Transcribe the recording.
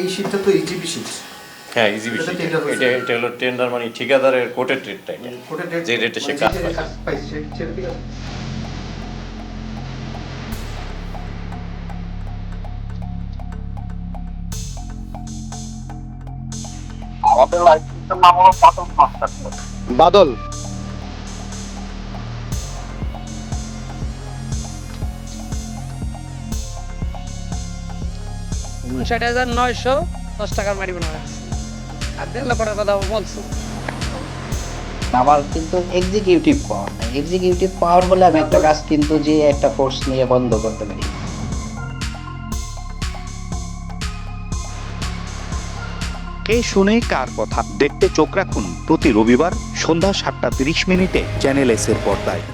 এই শীটটা তো e-GP sheet. হ্যাঁ, ইজিপি শীট। এটা হলো টেন্ডার, মানে ঠিকাদারের কোটের রেটটা, এটা যে রেটে সে কাজ পায়। আমাদের লাইসেন্সের নাম হলো বাদল মাস্টার। বাদল, 59,910 টাকার মারি মনে হয়। আর দেড় লাখ টাকার কথা বলছো। আমার কিন্তু এক্সিকিউটিভ পাওয়ার নাই। এক্সিকিউটিভ পাওয়ার হলে আমি একটা কাজ কিন্তু যে একটা ফোর্স নিয়ে বন্ধ করতে পারি। কে শুনে কার কথা দেখতে চোখ রাখুন প্রতি রবিবার সন্ধ্যা 7টা 30 মিনিটে চ্যানেল এস এর পর্দায়।